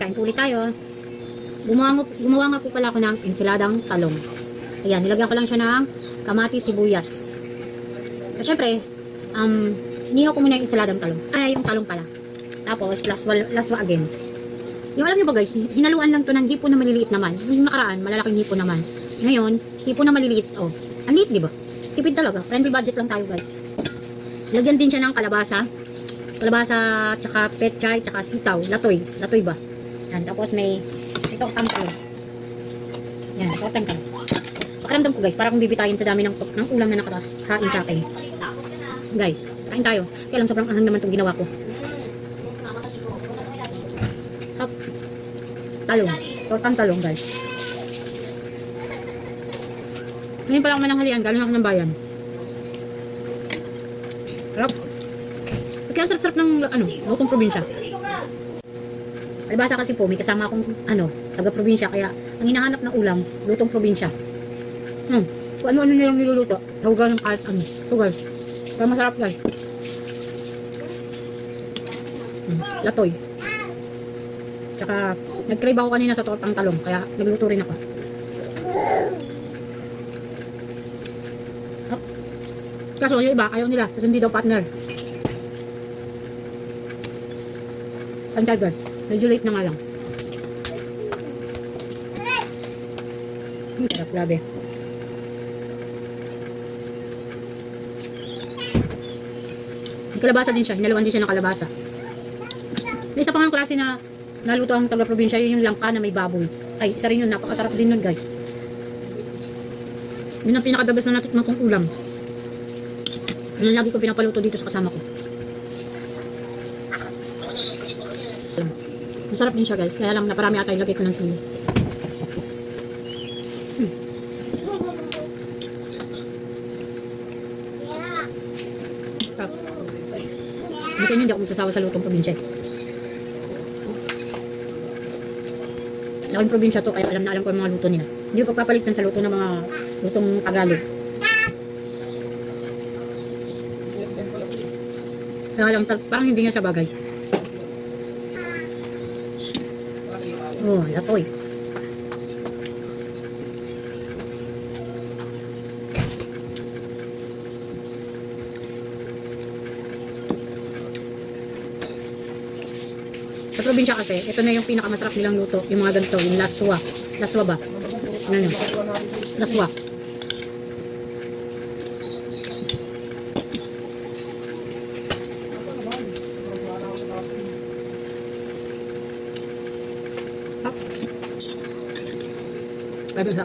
Kain po ulit tayo. Gumawa nga po pala ako ng ensiladang talong. Ayan, nilagyan ko lang siya ng kamatis, sibuyas. At syempre, inihaw ko muna yung ensiladang talong. Ay, yung talong pala. Tapos, laswa again. Yung alam nyo ba guys, hinaluan lang to ng hipon na maliliit naman. Yung nakaraan, malalaking hipon naman. Ngayon, hipon na maliliit. Oh, ang liit, di ba? Tipid talaga. Friendly budget lang tayo guys. Lagyan din siya ng kalabasa, tsaka petchay, tsaka sitaw, latoy ba? Yan, tapos may tortang talong. Yan, tortang talong. Pakiramdam ko guys, para kung bibitayin sa dami ng ulam na nakakain sa akin. Guys, kain tayo. Kaya lang sobrang anghang naman itong ginawa ko. Hop. Talong. Tortang talong guys. Ngayon pala ako mananghalian, galing ako ng bayan. Sarap. Kaya ang sarap-sarap ng lutong probinsya. Alibasa kasi po, may kasama akong taga-probinsya, kaya ang hinahanap ng ulam, lutong probinsya. Kung ano-ano nilang niluluto, tawagan ng kahit ano. Ito guys, kaya masarap guys. Latoy. Tsaka, nag-crave ako kanina sa tortang talong, kaya nagluto rin ako. Kaso yung iba, ayaw nila, kasi hindi daw partner. Panchagad. Medyo late na nga lang. Sarap, grabe. May kalabasa din siya. Hinaluan din siya ng kalabasa. May isa pa nga klase na naluto ang taga-probinsya, yun yung langka na may baboy. Ay, isa rin yun. Napakasarap din nun, guys. Yun ang pinakadabas na natikman kong ulam. Yun lagi ko pinapaluto dito sa kasama ko. Masarap din siya guys, kaya lang naparami ata ilagay ko ng sili. Kasi hindi ako magsasawa sa lutong probinsya. Laking probinsya to, kaya alam na alam ko yung mga luto nila. Hindi ko pagpapalitan sa luto ng mga lutong Tagalog. Kaya lang, parang hindi nga siya bagay. Oh, latoy. Sa probinsya kasi, ito na yung pinakamasarap nilang luto. Yung mga ganito, yung laswa. Laswa ba? Ano? Laswa. Ay, bisa.